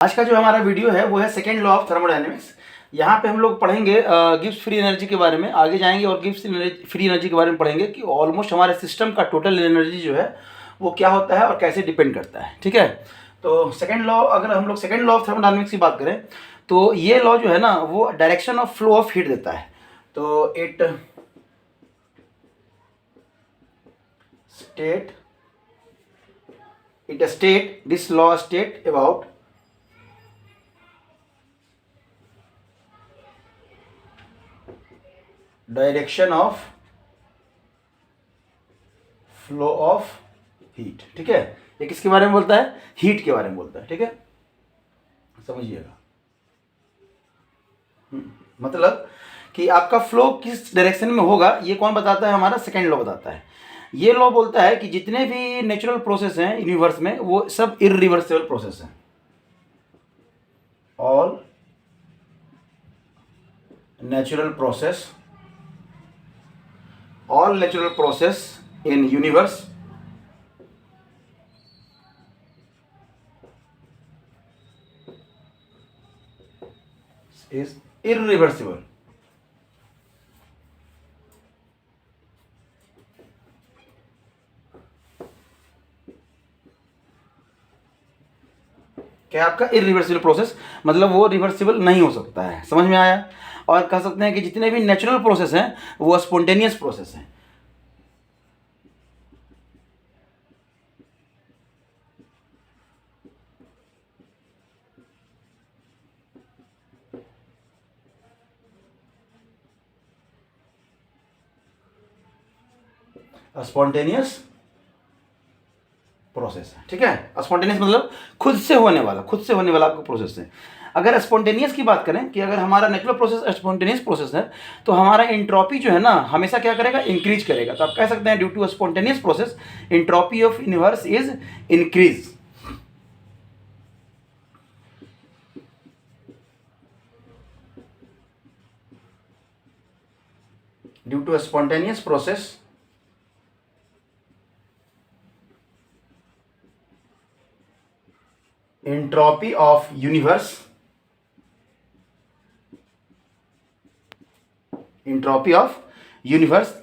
आज का जो हमारा वीडियो है वो है सेकेंड लॉ ऑफ थर्मोडायनेमिक्स। यहाँ पे हम लोग पढ़ेंगे गिब्स फ्री एनर्जी के बारे में, आगे जाएंगे और गिब्स फ्री एनर्जी के बारे में पढ़ेंगे कि ऑलमोस्ट हमारे सिस्टम का टोटल एनर्जी जो है वो क्या होता है और कैसे डिपेंड करता है। ठीक है, तो सेकेंड लॉ, अगर हम लोग सेकेंड लॉ ऑफ थर्मोडायनेमिक्स की बात करें तो ये लॉ जो है ना वो direction of flow of heat देता है। तो this law state about direction of flow of heat. ठीक है, ये किसके बारे में बोलता है? हीट के बारे में बोलता है। ठीक है, समझिएगा। मतलब कि आपका फ्लो किस डायरेक्शन में होगा ये कौन बताता है? हमारा सेकेंड लॉ बताता है। ये लॉ बोलता है कि जितने भी नेचुरल प्रोसेस हैं यूनिवर्स में वो सब इरिवर्सिबल प्रोसेस हैं। All natural process in universe is irreversible। क्या आपका इरिवर्सिबल प्रोसेस मतलब वो रिवर्सिबल नहीं हो सकता है। समझ में आया? और कह सकते हैं कि जितने भी नेचुरल प्रोसेस हैं वो स्पॉन्टेनियस प्रोसेस हैं। स्पॉन्टेनियस प्रोसेस है। ठीक है, स्पॉन्टेनियस मतलब खुद से होने वाला आपका प्रोसेस है। अगर स्पॉन्टेनियस की बात करें कि अगर हमारा नेचुरल प्रोसेस स्पॉन्टेनियस प्रोसेस है तो हमारा एंट्रोपी जो है ना हमेशा क्या करेगा? इंक्रीज करेगा। तो आप कह सकते हैं due to spontaneous process entropy of universe is increase. Due to spontaneous process entropy of universe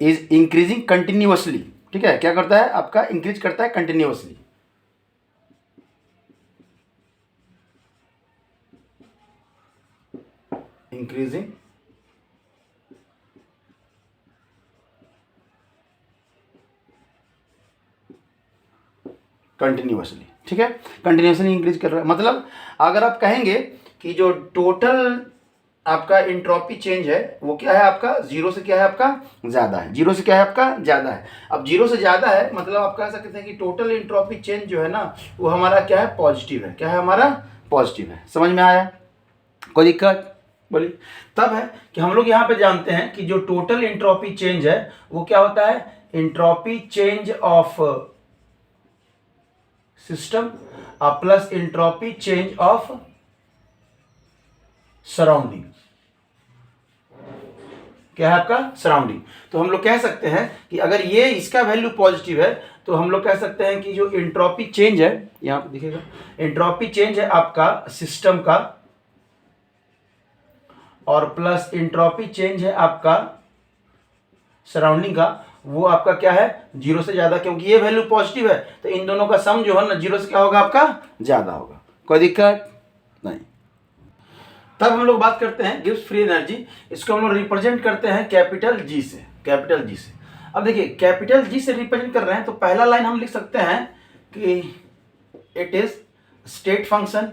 is increasing continuously. ठीक है, क्या करता है? आपका इंक्रीज करता है कंटिन्यूअसली। Increasing continuously. ठीक है, कंटिन्यूअसली इंक्रीज कर रहा है। मतलब अगर आप कहेंगे कि जो टोटल आपका इंट्रोपी चेंज है वो क्या है? आपका जीरो से क्या है? आपका ज़्यादा है। जीरो से क्या है? आपका ज़्यादा है। अब जीरो से ज़्यादा है मतलब आप कह सकते हैं कि टोटल इंट्रोपी चेंज जो है ना वो हमारा क्या है? पॉजिटिव है। क्या है? हमारा पॉजिटिव है। समझ में आया? कोई दिक्कत? बोलिए। तब है कि हम लोग यहाँ पे जानते हैं कि जो टोटल इंट्रोपी चेंज है वो क्या होता है? Entropy change of system plus entropy change of surrounding. क्या है? आपका सराउंडिंग। तो हम लोग कह सकते हैं कि अगर ये इसका वैल्यू पॉजिटिव है तो हम लोग कह सकते हैं कि जो इंट्रोपी चेंज है, यहां पे दिखेगा, इंट्रोपी चेंज है आपका सिस्टम का और प्लस इंट्रोपी चेंज है आपका सराउंडिंग का, वो आपका क्या है? जीरो से ज्यादा। क्योंकि ये वैल्यू पॉजिटिव है तो इन दोनों का सम जो है ना जीरो से क्या होगा? आपका ज्यादा होगा। कोई दिक्कत नहीं। तब हम लोग बात करते हैं गिब्स फ्री एनर्जी। इसको हम लोग रिप्रेजेंट करते हैं कैपिटल जी से। अब देखिए कैपिटल जी से रिप्रेजेंट कर रहे हैं तो पहला लाइन हम लिख सकते हैं कि इट इज स्टेट फंक्शन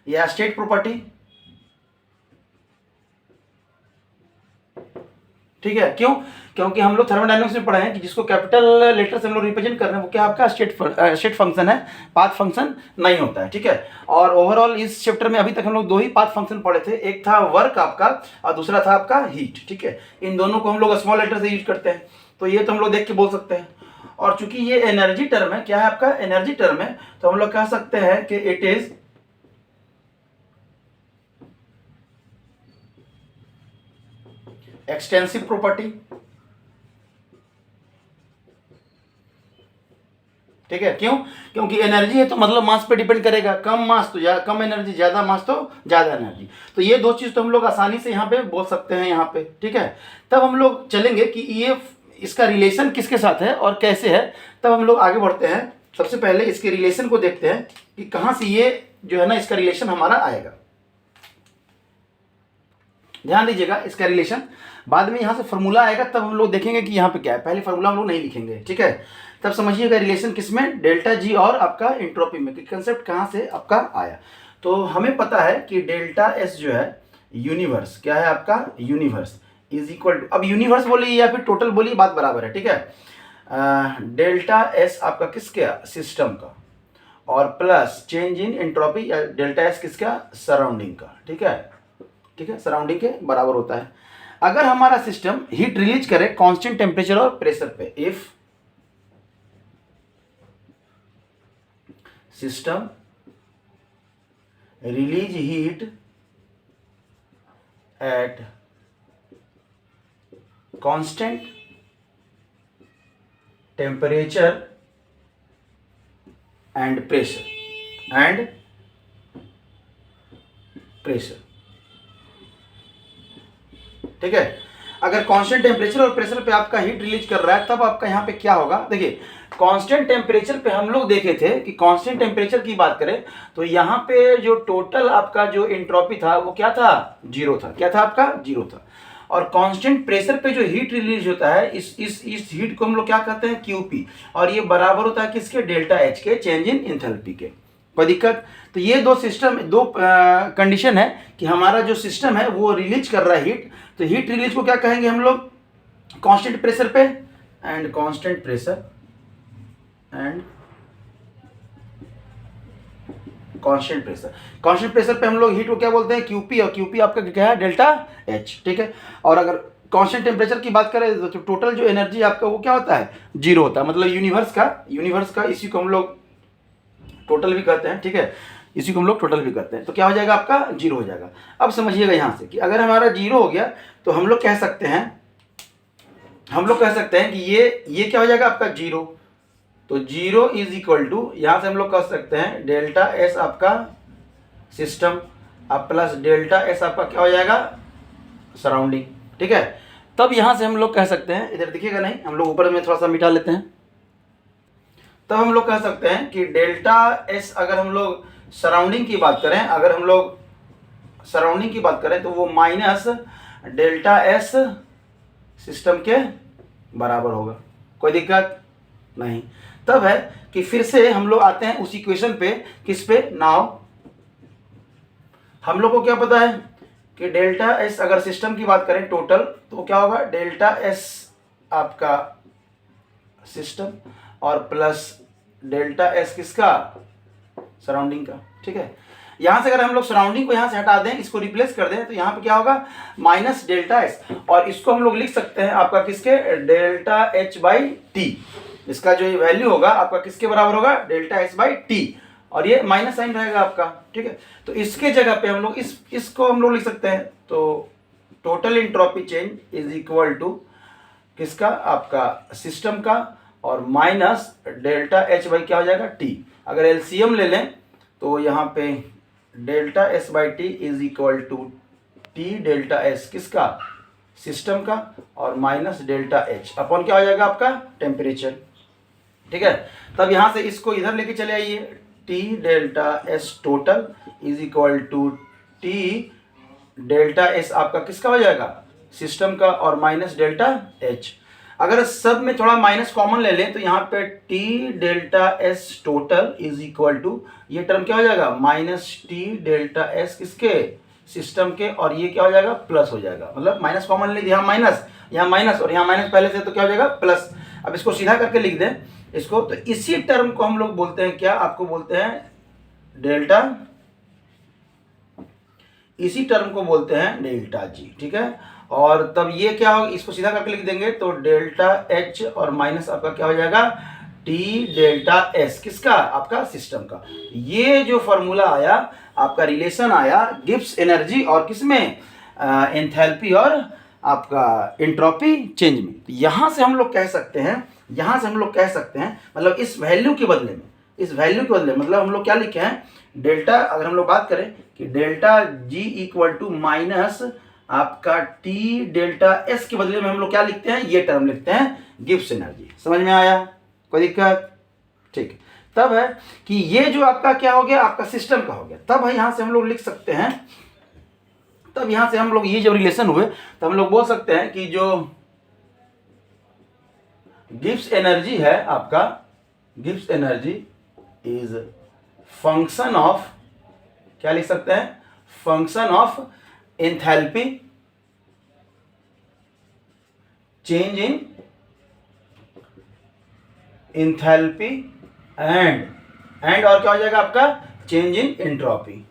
या स्टेट प्रॉपर्टी। ठीक है, क्यों? क्योंकि हम लोग थर्मोडायनामिक्स में पढ़े हैं कि जिसको कैपिटल लेटर से हम लोग रिप्रेजेंट कर रहे हैं वो क्या आपका स्टेट फंक्शन है, पाथ फंक्शन नहीं होता है। ठीक है, और ओवरऑल इस चैप्टर में अभी तक हम लोग दो ही पाथ फंक्शन पढ़े थे, एक था वर्क आपका और दूसरा था आपका हीट। ठीक है, इन दोनों को हम लोग स्मॉल लेटर से यूज करते हैं तो ये तो हम लोग देख के बोल सकते हैं। और चूंकि ये एनर्जी टर्म है, क्या है आपका? एनर्जी टर्म है, तो हम लोग कह सकते हैं कि इट इज एक्सटेंसिव प्रॉपर्टी। ठीक है, क्यों? क्योंकि एनर्जी है तो मतलब मास पे डिपेंड करेगा, कम मास तो कम एनर्जी, ज़्यादा मास तो ज़्यादा एनर्जी। तो ये दो चीज़ तो हम लोग आसानी से यहाँ पे बोल सकते हैं यहाँ पे, ठीक है। तब हम लोग चलेंगे कि ये इसका रिलेशन किसके साथ है और कैसे है, तब हम लोग आगे बढ़ते हैं। सबसे पहले इसके रिलेशन को देखते हैं कि कहाँ से ये जो है ना इसका रिलेशन हमारा आएगा। ध्यान दीजिएगा, इसका रिलेशन बाद में यहाँ से फॉर्मूला आएगा, तब हम लोग देखेंगे कि यहाँ पे क्या है। पहले फॉर्मूला हम लोग नहीं लिखेंगे, ठीक है। तब समझिएगा रिलेशन किसमें, डेल्टा जी और आपका एंट्रोपी में, कि कंसेप्ट कहाँ से आपका आया। तो हमें पता है कि डेल्टा एस जो है यूनिवर्स, क्या है आपका यूनिवर्स इज इक्वल टू, अब यूनिवर्स बोलिए या फिर टोटल बोलिए, बात बराबर है, ठीक है। डेल्टा एस आपका किसका, सिस्टम का, और plus change in entropy, delta S किसका, सराउंडिंग का, ठीक है, ठीक है, सराउंडिंग के बराबर होता है। अगर हमारा सिस्टम हीट रिलीज करे कांस्टेंट टेम्परेचर और प्रेशर पे, if system release heat at constant temperature and pressure ठीक है। अगर कांस्टेंट टेम्परेचर और प्रेशर पे आपका हीट रिलीज कर रहा है, तब आपका यहाँ पे क्या होगा, देखिए कांस्टेंट टेम्परेचर पे हम लोग देखे थे कि कांस्टेंट टेम्परेचर की बात करें तो यहाँ पे जो टोटल आपका जो एंट्रोपी था वो क्या था, जीरो था। क्या था आपका, जीरो था। और कांस्टेंट प्रेशर पे जो हीट रिलीज होता है, इस हीट को हम लोग क्या कहते हैं, क्यूपी, और ये बराबर होता है किसके, डेल्टा एच के, चेंज इन एंथैल्पी के। कोई दिक्कत? तो ये दो सिस्टम, दो कंडीशन है कि हमारा जो सिस्टम है वो रिलीज कर रहा है हीट, तो हीट रिलीज को क्या कहेंगे हम लोग, कांस्टेंट प्रेशर पे and constant pressure and constant pressure पे हम लोग हीट को क्या बोलते हैं, क्यूपी, और क्यूपी आपका क्या है, डेल्टा एच, ठीक है। और अगर कांस्टेंट टेम्परेचर की बात करें तो टोटल जो एनर्जी आपका वो क्या होता है, जीरो होता है। मतलब यूनिवर्स का इसी को हम लोग टोटल भी कहते हैं, ठीक है, इसी को हम लोग टोटल भी कहते हैं। तो क्या हो जाएगा आपका, जीरो हो जाएगा। अब समझिएगा यहाँ से कि अगर हमारा जीरो हो गया तो हम लोग कह सकते हैं कि ये क्या हो जाएगा आपका, जीरो। तो जीरो इज इक्वल टू, यहाँ से हम लोग कह सकते हैं डेल्टा एस आपका सिस्टम, अब प्लस डेल्टा एस आपका क्या हो जाएगा, सराउंडिंग, ठीक है। तब यहाँ से हम लोग कह सकते हैं, इधर दिखिएगा नहीं, हम लोग ऊपर में थोड़ा सा मिटा लेते हैं। तब हम लोग कह सकते हैं कि डेल्टा एस, अगर हम लोग सराउंडिंग की बात करें, तो वो माइनस डेल्टा एस सिस्टम के बराबर होगा। कोई दिक्कत नहीं। तब है कि फिर से हम लोग आते हैं उस इक्वेशन पे, किस पे, नाउ हम लोग को क्या पता है कि डेल्टा एस, अगर सिस्टम की बात करें टोटल, तो क्या होगा, डेल्टा एस आपका सिस्टम और प्लस डेल्टा एस किसका, सराउंडिंग का, ठीक है। यहां से अगर हम लोग सराउंडिंग को यहां से हटा दें, इसको रिप्लेस कर दें, तो यहां पे क्या होगा, माइनस डेल्टा एस, और इसको हम लोग लिख सकते हैं आपका किसके, डेल्टा एच बाई टी। इसका जो वैल्यू होगा आपका किसके बराबर होगा, डेल्टा एस बाई टी, और ये माइनस साइन रहेगा आपका, ठीक है। तो इसके जगह पे हम लोग इसको हम लोग लिख सकते हैं, तो total entropy change is equal to किसका, आपका सिस्टम का, और माइनस डेल्टा एच बाई क्या हो जाएगा, टी। अगर एलसीएम ले लें तो यहाँ पे delta S by T is equal to T delta S किसका, सिस्टम का, और माइनस डेल्टा एच अपॉन क्या हो जाएगा आपका, टेम्परेचर, ठीक है। तब यहाँ से इसको इधर लेके चले आइए, T delta S total is equal to T delta S आपका किसका हो जाएगा, सिस्टम का, और माइनस डेल्टा एच। अगर सब में थोड़ा माइनस कॉमन ले लें तो यहाँ पे T delta S total is equal to, ये टर्म क्या हो जाएगा, माइनस टी डेल्टा एस किसके, सिस्टम के, और ये क्या हो जाएगा, प्लस हो जाएगा। मतलब माइनस कॉमन ले, यहाँ माइनस और यहाँ माइनस पहले से, तो क्या हो जाएगा, प्लस। अब इसको सीधा करके लिख दें इसको, तो इसी टर्म को हम लोग बोलते हैं क्या, आपको बोलते हैं डेल्टा, इसी टर्म को बोलते हैं डेल्टा जी, ठीक है। और तब ये क्या होगा, इसको सीधा करके लिख देंगे तो डेल्टा एच और माइनस आपका क्या हो जाएगा, टी डेल्टा एस किसका, आपका सिस्टम का। ये जो फॉर्मूला आया आपका, रिलेशन आया गिब्स एनर्जी और किसमें, एंथैल्पी और आपका एंट्रोपी चेंज में। तो यहाँ से हम लोग कह सकते हैं यहां से हम लोग कह सकते हैं, मतलब इस वैल्यू के बदले में, इस वैल्यू के बदले मतलब हम लोग क्या लिखे हैं, डेल्टा, अगर हम लोग बात करें कि delta G equal to minus आपका टी डेल्टा एस के बदले में हम लोग क्या लिखते हैं, ये टर्म लिखते हैं गिब्स एनर्जी। समझ में आया, कोई दिक्कत? ठीक, तब है कि ये जो आपका क्या हो गया, आपका सिस्टम का हो गया। तब है यहां से हम लोग लिख सकते हैं, तब यहां से हम लोग ये जब रिलेशन हुए तो हम लोग बोल सकते हैं कि जो गिब्स एनर्जी है आपका, Gibbs energy is function of, क्या लिख सकते हैं, function of enthalpy change in enthalpy and और क्या हो जाएगा आपका, चेंज इन एंट्रोपी।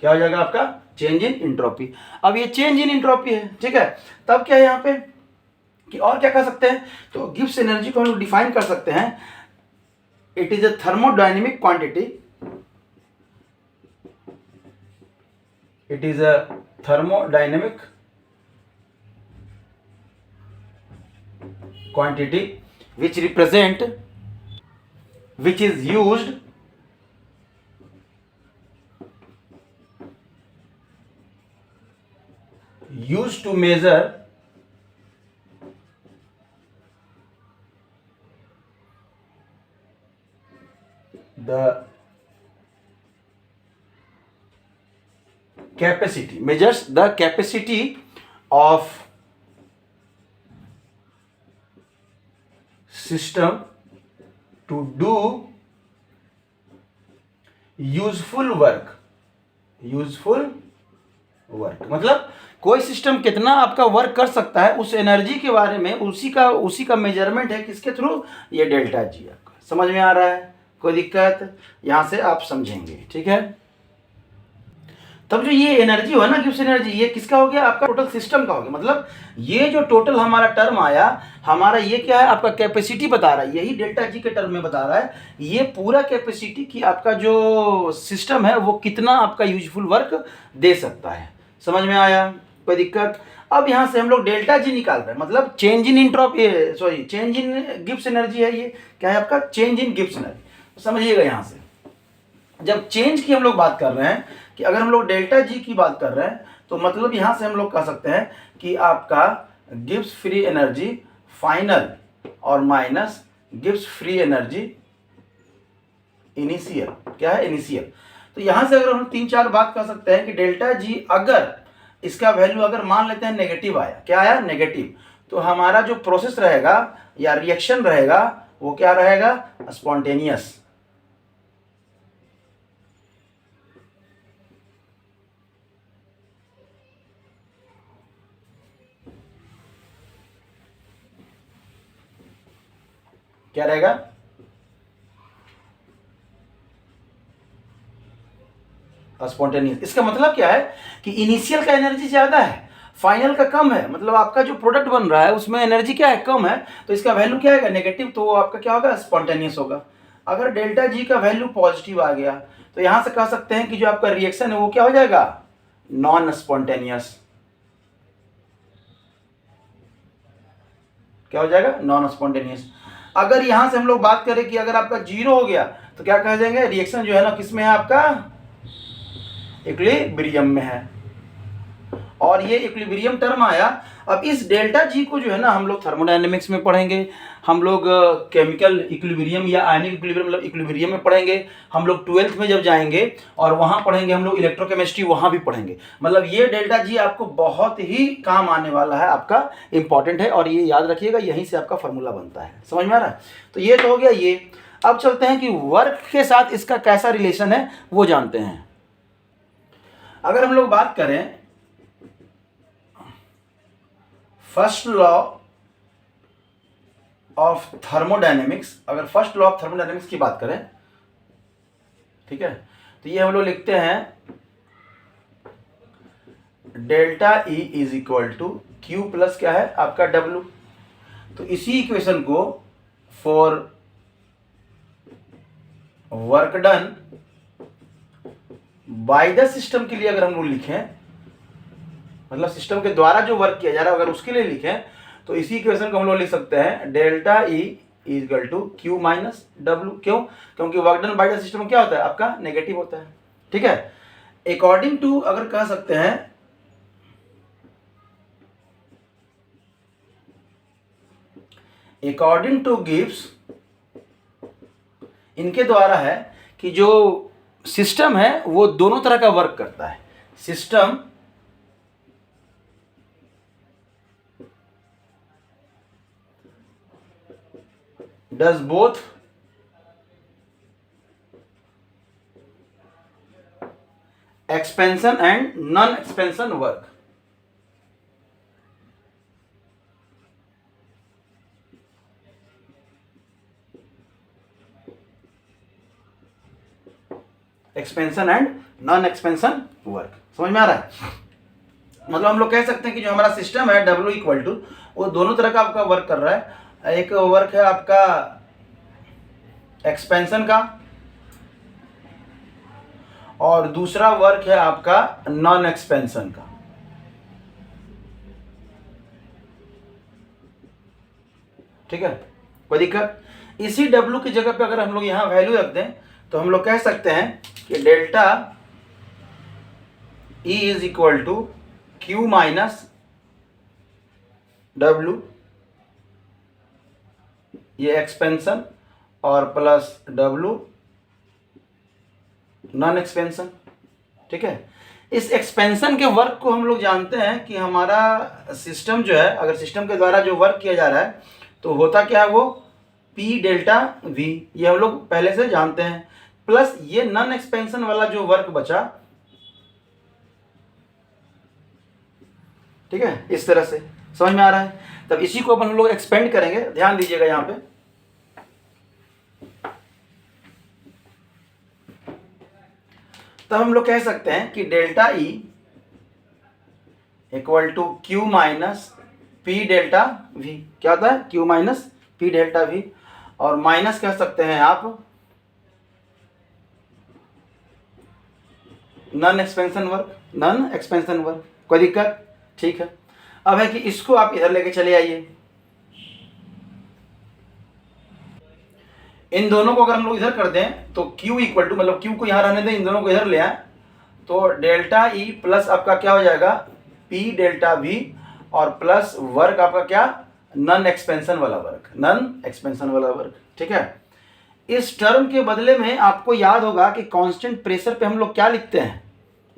क्या हो जाएगा आपका, चेंज इन एंट्रोपी। अब ये चेंज इन एंट्रोपी है, ठीक है। तब क्या है यहां पे कि और क्या कर सकते हैं, तो गिब्स एनर्जी को हम लोग डिफाइन कर सकते हैं, it is a thermodynamic quantity, it is a thermodynamic quantity which represent, which is used to measure the capacity, measures the capacity of system to do useful work, useful work मतलब कोई system कितना आपका work कर सकता है उस energy के बारे में, उसी का मेजरमेंट है किसके थ्रू, ये डेल्टा जी आपका। समझ में आ रहा है, कोई दिक्कत? यहां से आप समझेंगे, ठीक है। तब जो ये एनर्जी हो ना, गिब्स एनर्जी, ये किसका हो गया, आपका टोटल सिस्टम का हो गया। मतलब ये जो टोटल हमारा टर्म आया, हमारा ये क्या है, आपका कैपेसिटी बता रहा है, यही डेल्टा जी के टर्म में बता रहा है, ये पूरा कैपेसिटी की आपका जो सिस्टम है वो कितना आपका यूजफुल वर्क दे सकता है। समझ में आया, कोई दिक्कत? अब यहां से हम लोग डेल्टा जी निकाल रहे हैं, मतलब change in entropy, sorry change in Gibbs energy है, ये क्या है आपका, चेंज इन गिब्स एनर्जी। समझिएगा यहां से जब चेंज की हम लोग बात कर रहे हैं कि अगर हम लोग डेल्टा जी की बात कर रहे हैं तो मतलब यहां से हम लोग कह सकते हैं कि आपका गिब्स फ्री एनर्जी फाइनल और minus Gibbs free energy initial. क्या है, इनिशियल। तो यहां से अगर हम 3-4 बात कर सकते हैं कि डेल्टा जी अगर इसका वैल्यू अगर मान लेते हैं नेगेटिव आया, क्या आया, नेगेटिव, तो हमारा जो प्रोसेस रहेगा या रिएक्शन रहेगा वो क्या रहेगा, स्पॉन्टेनियस। क्या रहेगा, स्पॉन्टेनियस। इसका मतलब क्या है कि इनिशियल का एनर्जी ज्यादा है, फाइनल का कम है, मतलब आपका जो प्रोडक्ट बन रहा है उसमें एनर्जी क्या है, कम है, तो इसका वैल्यू क्या आएगा, नेगेटिव, तो वो आपका क्या होगा, स्पॉन्टेनियस होगा। अगर डेल्टा जी का वैल्यू पॉजिटिव आ गया तो यहां से कह सकते हैं कि जो आपका रिएक्शन है वो क्या हो जाएगा, नॉन स्पॉन्टेनियस। क्या हो जाएगा, नॉन स्पॉन्टेनियस। अगर यहां से हम लोग बात करें कि अगर आपका जीरो हो गया तो क्या कह देंगे, रिएक्शन जो है ना किस में है, आपका इक्विलिब्रियम में है। और ये इक्विलिब्रियम टर्म आया। अब इस डेल्टा जी को जो है ना हम लोग थर्मोडायनेमिक्स में पढ़ेंगे, हम लोग केमिकल इक्विलिब्रियम या आयनिक इक्विलिब्रियम मतलब इक्विलिब्रियम में पढ़ेंगे, हम लोग 12th में जब जाएंगे और वहां पढ़ेंगे हम लोग इलेक्ट्रोकेमिस्ट्री, वहां भी पढ़ेंगे। मतलब ये डेल्टा जी आपको बहुत ही काम आने वाला है, आपका इंपॉर्टेंट है, और ये याद रखिएगा, यहीं से आपका फॉर्मूला बनता है। समझ में आ रहा है? तो ये तो हो गया ये। अब चलते हैं कि वर्क के साथ इसका कैसा रिलेशन है वो जानते हैं। अगर हम लोग बात करें फर्स्ट लॉ ऑफ थर्मोडायनेमिक्स, अगर फर्स्ट लॉ ऑफ थर्मोडायनेमिक्स की बात करें, ठीक है, तो ये हम लोग लिखते हैं delta E is equal to Q plus क्या है आपका डब्ल्यू। तो इसी इक्वेशन को for work done by the system के लिए अगर हम लोग लिखें मतलब सिस्टम के द्वारा जो वर्क किया जा रहा है अगर उसके लिए लिखें तो इसी इक्वेशन को हम लोग लिख सकते हैं delta E equal to Q minus W. क्यों? क्योंकि work done by the system क्या होता है आपका नेगेटिव होता है। ठीक है, अकॉर्डिंग टू अगर कह सकते हैं अकॉर्डिंग टू गिब्स, इनके द्वारा है कि जो सिस्टम है वो दोनों तरह का वर्क करता है। System does both expansion and non expansion work. Expansion and non expansion work समझ में आ रहा है? मतलब हम लोग कह सकते हैं कि जो हमारा सिस्टम है W इक्वल टू वो दोनों तरह का आपका वर्क कर रहा है। एक वर्क है आपका एक्सपेंशन का और दूसरा वर्क है आपका नॉन एक्सपेंशन का। ठीक है, कोई दिक्कत? इसी W की जगह पे अगर हम लोग यहां वैल्यू रख दें तो हम लोग कह सकते हैं कि delta E is equal to Q minus W, ये एक्सपेंशन, और प्लस डब्ल्यू नॉन एक्सपेंशन। ठीक है, इस एक्सपेंशन के वर्क को हम लोग जानते हैं कि हमारा सिस्टम जो है अगर सिस्टम के द्वारा जो वर्क किया जा रहा है तो होता क्या है वो P डेल्टा V, ये हम लोग पहले से जानते हैं, प्लस ये नॉन एक्सपेंशन वाला जो वर्क बचा। ठीक है, इस तरह से समझ में आ रहा है? तब इसी को अपन हम लोग एक्सपेंड करेंगे, ध्यान दीजिएगा यहां पे। तब हम लोग कह सकते हैं कि delta E equal to Q minus P delta V। क्या होता है? Q minus P delta V, और माइनस कह सकते हैं आप non expansion work, non expansion work. कोई दिक्कत? ठीक है, अब है कि इसको आप इधर लेके चले आइए। इन दोनों को अगर हम लोग इधर कर दें तो Q इक्वल टू, मतलब Q को यहां रहने दें, इन दोनों को इधर ले आए तो डेल्टा E प्लस आपका क्या हो जाएगा P डेल्टा V, और प्लस वर्क आपका क्या नॉन एक्सपेंशन वाला वर्क, नॉन एक्सपेंशन वाला वर्क। ठीक है, इस टर्म के बदले में आपको याद होगा कि कांस्टेंट प्रेशर पे हम लोग क्या लिखते हैं,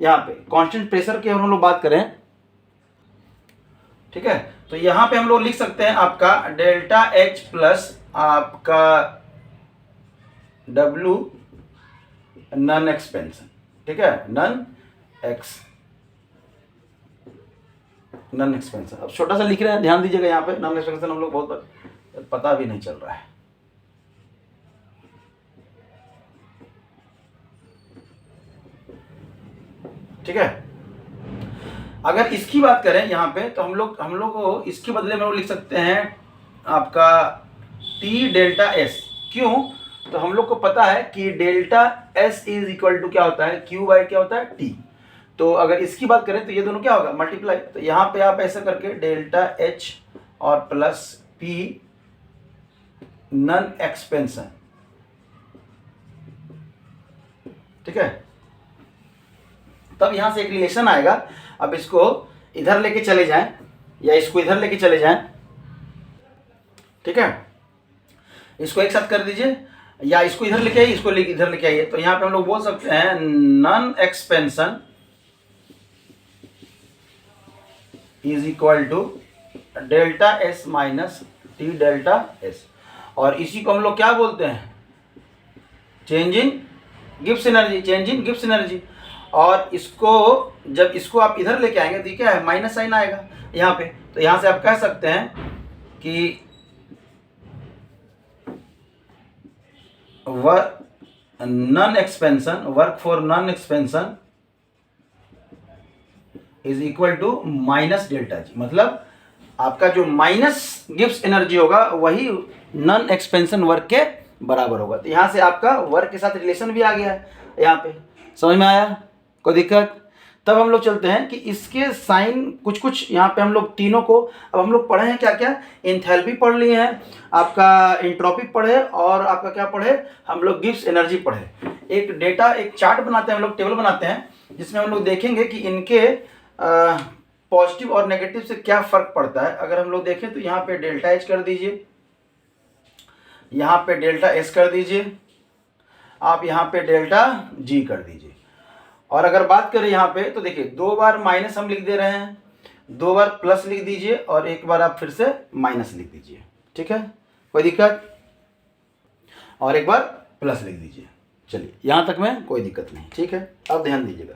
यहाँ पे कांस्टेंट प्रेशर की हम लोग बात करें। ठीक है, तो यहां पे हम लोग लिख सकते हैं आपका डेल्टा H प्लस आपका W नॉन एक्सपेंशन। ठीक है, नॉन एक्सपेंशन। अब छोटा सा लिख रहे हैं, ध्यान दीजिएगा यहाँ पे नॉन एक्सपेंशन हम लोग बहुत पता भी नहीं चल रहा है। ठीक है, अगर इसकी बात करें यहाँ पे तो हम लोग को इसके बदले में लिख सकते हैं आपका T डेल्टा S। क्यों? तो हम लोग को पता है कि delta S is equal to क्या होता है Q बाई क्या होता है T। तो अगर इसकी बात करें तो ये दोनों क्या होगा मल्टीप्लाई। तो यहाँ पे आप ऐसा करके डेल्टा H और प्लस P नॉन एक्सपेंशन। ठीक है, तब यहां से एक रिलेशन आएगा। अब इसको इधर लेके चले जाएं या इसको इधर लेके चले जाएं। ठीक है, इसको एक साथ कर दीजिए या इसको इधर लेके आइए, इसको इधर लेके आइए। तो यहां पे हम लोग बोल सकते हैं non expansion is equal to delta S minus T delta S, और इसी को हम लोग क्या बोलते हैं change in Gibbs energy, change in Gibbs energy. और इसको जब इसको आप इधर लेके आएंगे तो क्या है माइनस साइन आएगा यहाँ पे। तो यहाँ से आप कह सकते हैं कि non expansion, work for non expansion is equal to minus delta G. मतलब आपका जो माइनस गिब्स एनर्जी होगा वही नॉन एक्सपेंशन वर्क के बराबर होगा। तो यहाँ से आपका वर्क के साथ रिलेशन भी आ गया है यहाँ पे, समझ में आया? कोई दिक्कत? तब हम लोग चलते हैं कि इसके साइन कुछ कुछ यहाँ पे हम लोग तीनों को, अब हम लोग पढ़े हैं क्या क्या, एंथैल्पी पढ़ लिए हैं, आपका एंट्रोपी पढ़े, और आपका क्या पढ़े, हम लोग गिब्स एनर्जी पढ़े। एक डेटा, एक चार्ट बनाते हैं हम लोग, टेबल बनाते हैं, जिसमें हम लोग देखेंगे कि इनके पॉजिटिव और नेगेटिव से क्या फ़र्क पड़ता है। अगर हम लोग देखें तो यहाँ पे डेल्टा एच कर दीजिए, यहाँ पे डेल्टा एस कर दीजिए, आप यहाँ पे डेल्टा जी कर दीजिए। और अगर बात करें यहाँ पे तो देखिए 2 बार माइनस हम लिख दे रहे हैं, 2 बार प्लस लिख दीजिए, और एक बार आप फिर से माइनस लिख दीजिए, ठीक है, कोई दिक्कत, और एक बार प्लस लिख दीजिए। चलिए यहाँ तक में कोई दिक्कत नहीं, ठीक है। अब ध्यान दीजिएगा,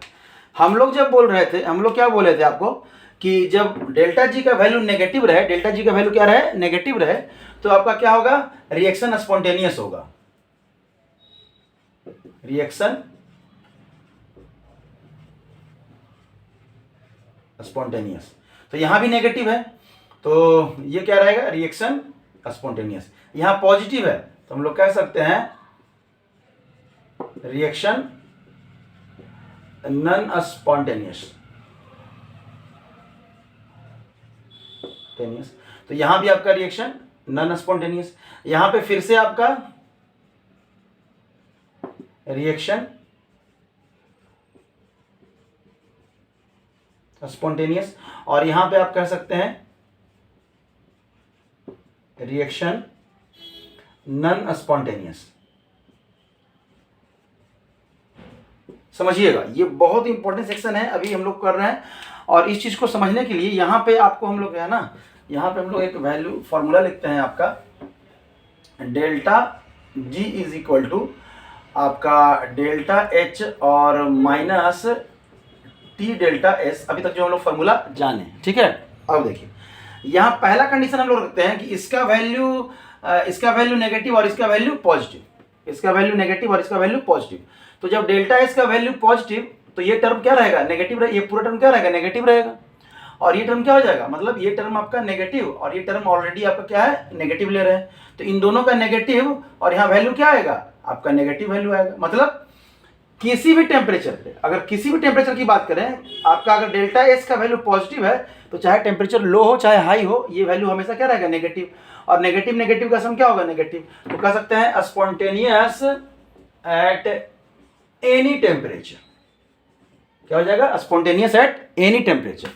हम लोग जब बोल रहे थे, हम लोग क्या बोले थे आपको कि जब डेल्टा जी का वैल्यू नेगेटिव रहे, डेल्टा जी का वैल्यू क्या रहे, नेगेटिव रहे, तो आपका क्या होगा, रिएक्शन स्पॉन्टेनियस होगा, रिएक्शन स्पॉन्टेनियस। तो यहां भी नेगेटिव है तो ये क्या रहेगा, रिएक्शन स्पॉन्टेनियस। यहां पॉजिटिव है तो हम लोग कह सकते हैं रिएक्शन नॉन स्पॉन्टेनियस। तो यहां भी आपका रिएक्शन नॉन स्पॉन्टेनियस, यहां पे फिर से आपका रिएक्शन स्पॉन्टेनियस, और यहां पे आप कह सकते हैं रिएक्शन नॉन स्पॉन्टेनियस। समझिएगा, ये बहुत इंपॉर्टेंट सेक्शन है अभी हम लोग कर रहे हैं, और इस चीज को समझने के लिए यहाँ पे आपको हम लोग है ना, यहाँ पे हम लोग एक वैल्यू फॉर्मूला लिखते हैं आपका, delta G is equal to आपका डेल्टा एच और माइनस टी डेल्टा एस। अभी तक जो हम लोग फॉर्मूला जाने, ठीक है। अब देखिए यहाँ पहला कंडीशन हम लोग रखते हैं कि इसका वैल्यू नेगेटिव और इसका वैल्यू पॉजिटिव, इसका वैल्यू नेगेटिव और इसका वैल्यू पॉजिटिव। तो जब डेल्टा एस का वैल्यू पॉजिटिव तो ये टर्म क्या रहेगा, नेगेटिव रहेगा, ये पूरा टर्म क्या रहेगा, नेगेटिव रहेगा, और ये टर्म क्या हो जाएगा, मतलब ये टर्म आपका नेगेटिव और ये टर्म ऑलरेडी आपका क्या है, नेगेटिव ले रहे हैं, तो इन दोनों का नेगेटिव, और यहाँ वैल्यू क्या आएगा, आपका नेगेटिव वैल्यू आएगा। मतलब किसी भी टेम्परेचर पे, अगर किसी भी टेम्परेचर की बात करें, आपका अगर डेल्टा एस का वैल्यू पॉजिटिव है तो चाहे टेम्परेचर लो हो चाहे हाई हो, ये वैल्यू हमेशा क्या रहेगा, नेगेटिव, और नेगेटिव नेगेटिव का सम क्या होगा, नेगेटिव। तो कह सकते हैं स्पॉन्टेनियस एट एनी टेम्परेचर, क्या हो जाएगा, स्पॉन्टेनियस एट एनी टेम्परेचर।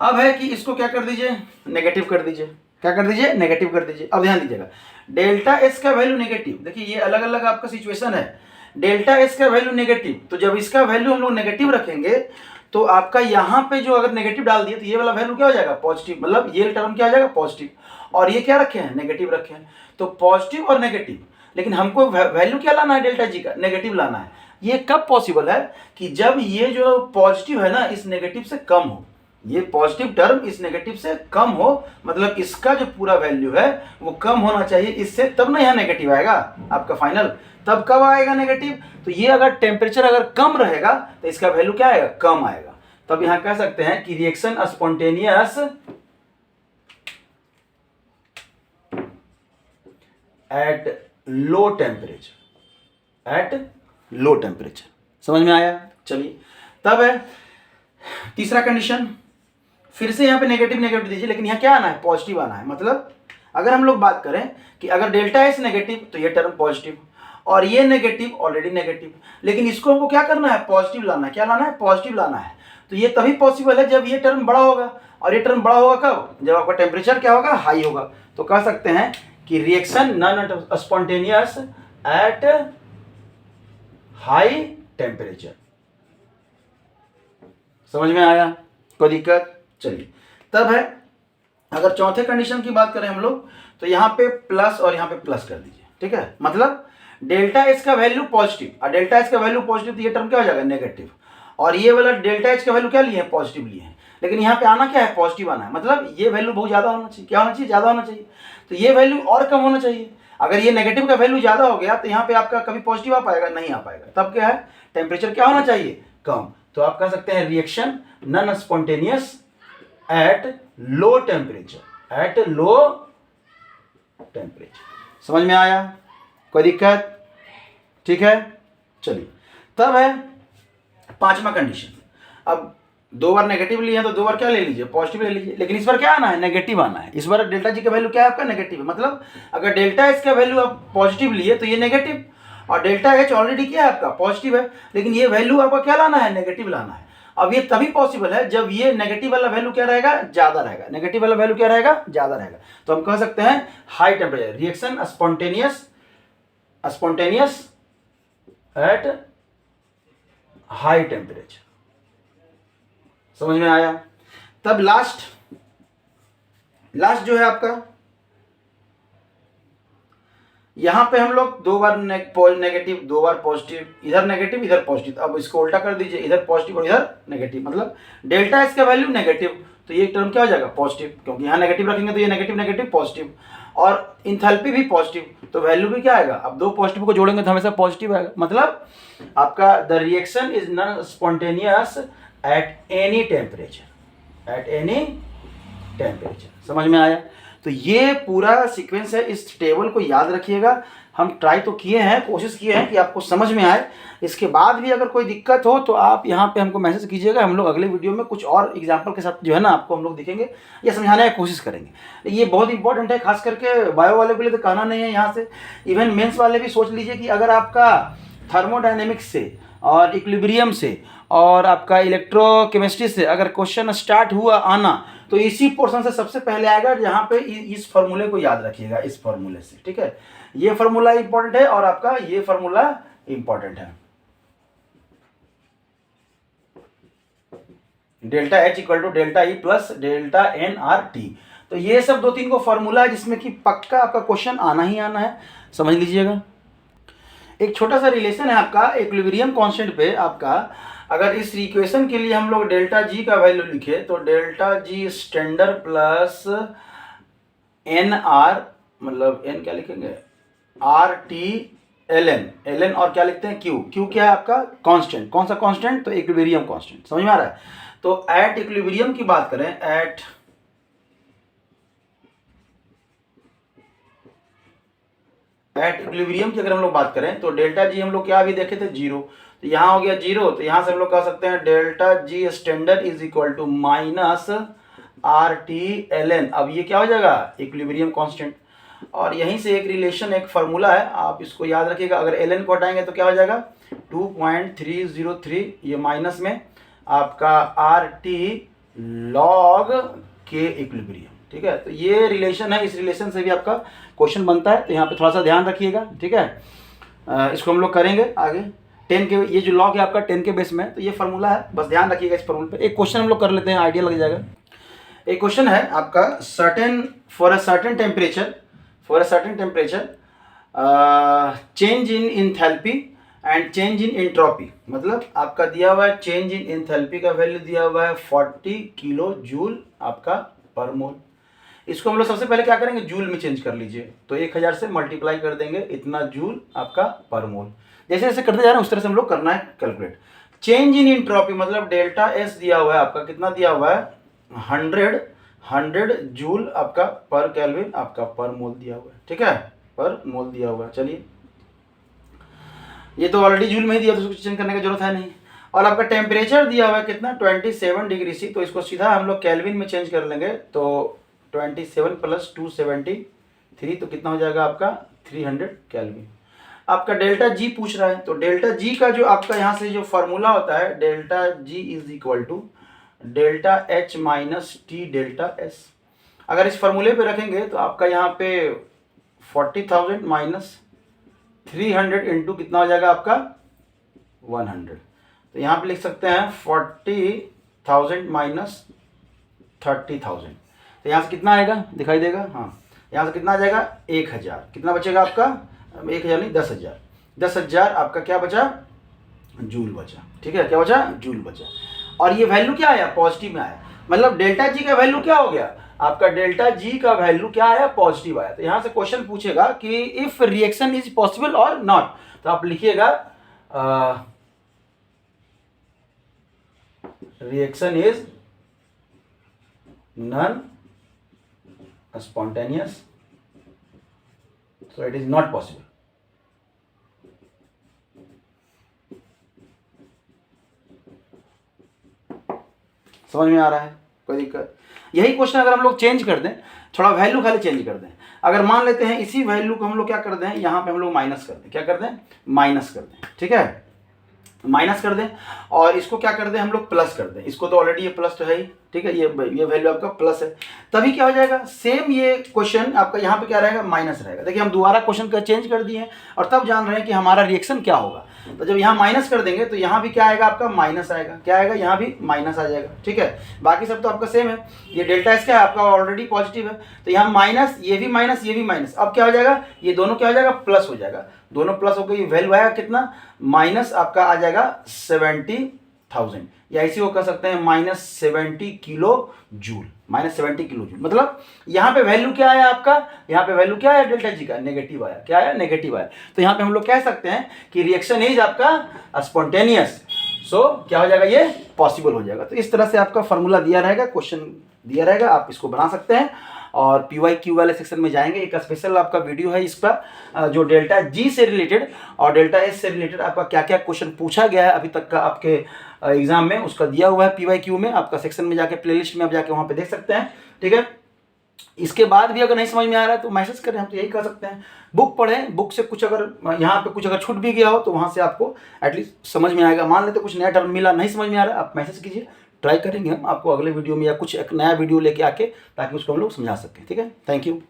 अब है कि इसको क्या कर दीजिए, नेगेटिव कर दीजिए, क्या कर दीजिए, नेगेटिव कर दीजिए। अब ध्यान दीजिएगा, डेल्टा एस का वैल्यू नेगेटिव, देखिए ये अलग अलग आपका सिचुएशन है, डेल्टा एस का वैल्यू नेगेटिव, तो जब इसका वैल्यू हम लोग नेगेटिव रखेंगे तो आपका यहाँ पे जो अगर नेगेटिव डाल दिए तो ये वाला वैल्यू क्या हो जाएगा, पॉजिटिव, मतलब ये टर्म क्या हो जाएगा, पॉजिटिव, और ये क्या रखे हैं, नेगेटिव रखे हैं। तो पॉजिटिव और नेगेटिव, लेकिन हमको वैल्यू क्या लाना है, डेल्टा जी का नेगेटिव लाना है। ये कब पॉसिबल है, कि जब ये जो पॉजिटिव है ना इस नेगेटिव से कम हो, ये पॉजिटिव टर्म इस नेगेटिव से कम हो, मतलब इसका जो पूरा वैल्यू है वो कम होना चाहिए इससे, तब ना यहाँ नेगेटिव आएगा आपका फाइनल। तब कब आएगा नेगेटिव, तो ये अगर टेम्परेचर अगर कम रहेगा तो इसका वैल्यू क्या आएगा, कम आएगा। तब यहाँ कह सकते हैं कि reaction spontaneous at low temperature, at low temperature. समझ में आया। चलिए तब है तीसरा कंडीशन, फिर से यहाँ पे नेगेटिव नेगेटिव दीजिए, लेकिन यहाँ क्या आना है, पॉजिटिव आना है। मतलब अगर हम लोग बात करें कि अगर डेल्टा एस नेगेटिव तो ये टर्म पॉजिटिव, और ये नेगेटिव ऑलरेडी नेगेटिव, लेकिन इसको हमको क्या करना है, पॉजिटिव लाना है। क्या लाना है, पॉजिटिव लाना है। तो ये तभी पॉसिबल है जब ये टर्म बड़ा होगा, और ये टर्म बड़ा होगा कब, जब आपका टेम्परेचर क्या होगा, हाई होगा। तो कह सकते हैं कि reaction non spontaneous at high temperature. समझ में आया, कोई दिक्कत। चलिए तब है अगर चौथे कंडीशन की बात करें हम लोग, तो यहाँ पे प्लस और यहाँ पे प्लस कर दीजिए, ठीक है। मतलब डेल्टा एच का वैल्यू पॉजिटिव और डेल्टा एच का वैल्यू पॉजिटिव, तो ये टर्म क्या हो जाएगा, नेगेटिव, और ये वाला डेल्टा एच का वैल्यू क्या लिए हैं, पॉजिटिव लिए हैं, लेकिन यहाँ पे आना क्या है, पॉजिटिव आना है। मतलब ये वैल्यू बहुत ज़्यादा होना चाहिए, क्या होना चाहिए, ज़्यादा होना चाहिए। तो ये वैल्यू और कम होना चाहिए। अगर ये नेगेटिव का वैल्यू ज़्यादा हो गया तो यहाँ पे आपका कभी पॉजिटिव आ पाएगा, नहीं आ पाएगा। तब क्या है, टेम्परेचर क्या होना चाहिए, कम। तो आप कह सकते हैं reaction non spontaneous at low temperature, at low temperature. समझ में आया, कोई दिक्कत, ठीक है। चलिए तब है पांचवा कंडीशन, अब 2 बार नेगेटिव लिए हैं तो 2 बार क्या ले लीजिए, पॉजिटिव ले लीजिए, लेकिन इस बार क्या आना है, नेगेटिव आना है। इस बार डेल्टा जी का वैल्यू क्या है आपका, नेगेटिव है। मतलब अगर डेल्टा एच का वैल्यू आप पॉजिटिव लिए तो ये नेगेटिव, और डेल्टा एच ऑलरेडी क्या है आपका, पॉजिटिव है, लेकिन ये वैल्यू आपका क्या लाना है, नेगेटिव लाना है। अब ये तभी पॉसिबल है जब ये नेगेटिव वाला वैल्यू क्या रहेगा, ज्यादा रहेगा। नेगेटिव वाला वैल्यू क्या रहेगा, ज्यादा रहेगा। तो हम कह सकते हैं high temperature reaction spontaneous at high temperature. समझ में आया। तब लास्ट जो है आपका, यहां पे हम लोग 2 बार नेगेटिव 2 बार पॉजिटिव, इधर नेगेटिव इधर पॉजिटिव। अब इसको उल्टा कर दीजिए, इधर पॉजिटिव और इधर नेगेटिव, मतलब डेल्टा एच का वैल्यू नेगेटिव, तो ये टर्म क्या हो जाएगा, पॉजिटिव, क्योंकि यहाँ नेगेटिव रखेंगे तो ये नेगेटिव नेगेटिव पॉजिटिव, और इंथैल्पी भी पॉजिटिव, तो वैल्यू भी क्या आएगा, अब 2 पॉजिटिव को जोड़ेंगे तो हमेशा पॉजिटिव आएगा। मतलब आपका the reaction is non spontaneous at any temperature. समझ में आया। तो ये पूरा सीक्वेंस है, इस टेबल को याद रखिएगा। हम ट्राई तो किए हैं, कोशिश किए हैं कि आपको समझ में आए। इसके बाद भी अगर कोई दिक्कत हो तो आप यहाँ पे हमको मैसेज कीजिएगा, हम लोग अगले वीडियो में कुछ और एग्जाम्पल के साथ जो है ना आपको हम लोग दिखेंगे या समझाने की कोशिश करेंगे। ये बहुत इंपॉर्टेंट है, खास करके बायो वाले के लिए तो कहना नहीं है यहाँ से, इवन मेंस वाले भी सोच लीजिए कि अगर आपका थर्मोडायनेमिक्स से और इक्विलिब्रियम से और आपका इलेक्ट्रोकेमिस्ट्री से अगर क्वेश्चन स्टार्ट हुआ आना, तो इसी पोर्शन से सबसे पहले आएगा, जहां पे इस फॉर्मूले को याद रखिएगा, इस फॉर्मूले से। ठीक है, ये फॉर्मूला इंपॉर्टेंट है और आपका ये फॉर्मूला इंपॉर्टेंट है। Delta H equal to delta E plus delta N R T. तो ये सब 2-3 को फॉर्मूला है जिसमें कि पक्का आपका क्वेश्चन आना ही आना है, समझ लीजिएगा। एक छोटा सा रिलेशन है आपका इक्विलिब्रियम कांस्टेंट पे आपका, अगर इस इक्वेशन के लिए हम लोग डेल्टा जी का वैल्यू लिखे तो delta G standard plus N R, मतलब एन क्या लिखेंगे, आर टी एल एन और क्या लिखते हैं, क्यू क्या है आपका, कांस्टेंट। कौन सा कांस्टेंट, तो इक्विलिब्रियम कांस्टेंट। समझ में आ रहा है। तो एट इक्विलिब्रियम की बात करें, एट इक्विलिब्रियम की अगर हम लोग बात करें तो डेल्टा जी हम लोग क्या अभी देखे थे, 0, तो यहाँ हो गया 0, तो यहाँ से हम लोग कह सकते हैं delta G standard is equal to minus R T L N. अब ये क्या हो जाएगा, इक्विलिब्रियम कांस्टेंट। और यहीं से एक रिलेशन, एक फार्मूला है, आप इसको याद रखिएगा। अगर एल एन को हटाएंगे तो क्या हो जाएगा, 2.303, ये माइनस में आपका आर टी लॉग के इक्विलिब्रियम। ठीक है, तो ये रिलेशन है, इस रिलेशन से भी आपका क्वेश्चन बनता है, तो यहाँ पे थोड़ा सा ध्यान रखिएगा। ठीक है, इसको हम लोग करेंगे आगे 10 के, ये जो लॉग है आपका 10 के बेस में, तो ये फार्मूला है, बस ध्यान रखिएगा इस फार्मूले पे। एक क्वेश्चन हम लोग कर लेते हैं, आइडिया लग जाएगा। एक क्वेश्चन है आपका, for a certain temperature change in enthalpy and change in entropy. मतलब आपका दिया हुआ है चेंज इन इंथैल्पी का वैल्यू दिया हुआ है 40 किलो जूल आपका पर मोल। इसको हम लोग सबसे पहले क्या करेंगे, जूल में चेंज कर लीजिए, तो 1000 से मल्टीप्लाई कर देंगे, इतना जूल आपका पर मोल। जैसे जैसे करते जा रहे हैं उस तरह से हम लोग करना है कैलकुलेट। चेंज इन एंट्रोपी मतलब डेल्टा एस दिया हुआ है आपका, कितना दिया हुआ है, 100 जूल आपका पर केल्विन आपका पर मोल दिया हुआ है। ठीक है, पर मोल दिया हुआ है। चलिए, ये तो ऑलरेडी जूल में ही दिया, तो उसको चेंज करने की जरूरत है नहीं। और आपका टेम्परेचर दिया हुआ है कितना, 27 डिग्री सी, तो इसको सीधा हम लोग केल्विन में चेंज कर लेंगे, तो 27 प्लस 273, तो कितना हो जाएगा आपका 300 केल्विन। आपका डेल्टा जी पूछ रहा है, तो डेल्टा जी का जो आपका यहाँ से जो फॉर्मूला होता है, delta G is equal to delta H minus T delta S. अगर इस फॉर्मूले पे रखेंगे तो आपका यहाँ पे 40,000 माइनस 300 इंटू कितना हो जाएगा आपका 100। तो यहाँ पे लिख सकते हैं 40,000 माइनस 30,000, तो यहाँ से कितना आएगा, दिखाई देगा, हाँ, यहाँ से कितना आ जाएगा 1000। कितना बचेगा आपका, 1000 नहीं 10,000। 10,000 आपका क्या बचा, जूल बचा। ठीक है, क्या बचा, जूल बचा। और ये वैल्यू क्या आया, पॉजिटिव में आया। मतलब डेल्टा जी का वैल्यू क्या हो गया आपका, डेल्टा जी का वैल्यू क्या आया, पॉजिटिव आया। तो यहाँ से क्वेश्चन पूछेगा कि इफ रिएक्शन इज पॉसिबल और नॉट, तो आप लिखिएगा reaction is non spontaneous, so it is not possible. समझ में आ रहा है? कोई दिक्कत? यही क्वेश्चन अगर हम लोग चेंज कर दें, थोड़ा वैल्यू खाली चेंज कर दें, अगर मान लेते हैं इसी वैल्यू को हम लोग क्या कर दें, यहाँ पे हम लोग माइनस कर दें, क्या कर दें, माइनस कर दें, ठीक है, माइनस कर दें, और इसको क्या कर दें हम लोग प्लस कर दें, इसको तो ऑलरेडी ये प्लस तो है ही, ठीक है, ये वैल्यू आपका प्लस है, तभी क्या हो जाएगा, सेम ये क्वेश्चन आपका यहाँ पे क्या रहेगा, माइनस रहेगा। देखिए हम दोबारा क्वेश्चन का चेंज कर दिए हैं और तब जान रहे हैं कि हमारा रिएक्शन क्या होगा। तो जब यहाँ माइनस कर देंगे तो यहाँ भी क्या आएगा, आपका माइनस आएगा, क्या आएगा, यहाँ भी माइनस आ जाएगा, ठीक है। बाकी सब तो आपका सेम है, ये डेल्टा एस क्या है आपका ऑलरेडी पॉजिटिव है, तो यहाँ माइनस, ये भी माइनस, ये भी माइनस, अब क्या हो जाएगा, ये दोनों क्या हो जाएगा, प्लस हो जाएगा, दोनों प्लस होकर ये वैल्यू आएगा कितना, माइनस आपका आ जाएगा 70,000, या इसी को कह सकते हैं -70 किलो जूल, -70 किलो जूल। मतलब यहाँ पे वैल्यू क्या आया आपका, यहाँ पे वैल्यू क्या आया डेल्टा जी का, नेगेटिव आया, क्या आया, नेगेटिव आया। तो यहाँ पे हम लोग कह सकते हैं कि रिएक्शन इज आपका स्पॉन्टेनियस, सो क्या हो जाएगा, ये पॉसिबल हो जाएगा। तो इस तरह से आपका फॉर्मूला दिया रहेगा, क्वेश्चन दिया रहेगा, आप इसको बना सकते हैं। और PYQ वाले सेक्शन में जाएंगे, एक स्पेशल आपका वीडियो है इसका, जो डेल्टा जी से रिलेटेड और डेल्टा एस से रिलेटेड आपका क्या क्या क्वेश्चन पूछा गया है अभी तक का आपके एग्जाम में, उसका दिया हुआ है PYQ में, आपका सेक्शन में जाके प्लेलिस्ट में आप जाके वहाँ पे देख सकते हैं, ठीक है। इसके बाद भी अगर नहीं समझ में आ रहा है तो मैसेज करें, हम तो यही कर सकते हैं, बुक पढ़ें, बुक से कुछ अगर यहाँ पे कुछ अगर छूट भी गया हो तो वहाँ से आपको एटलीस्ट समझ में आएगा। मान लेते कुछ नया टर्म मिला, नहीं समझ में आ रहा है, आप मैसेज कीजिए, ट्राई करेंगे हम आपको अगले वीडियो में या कुछ एक नया वीडियो लेके आके, ताकि उसको हम लोग समझा सकें, ठीक है। Thank you.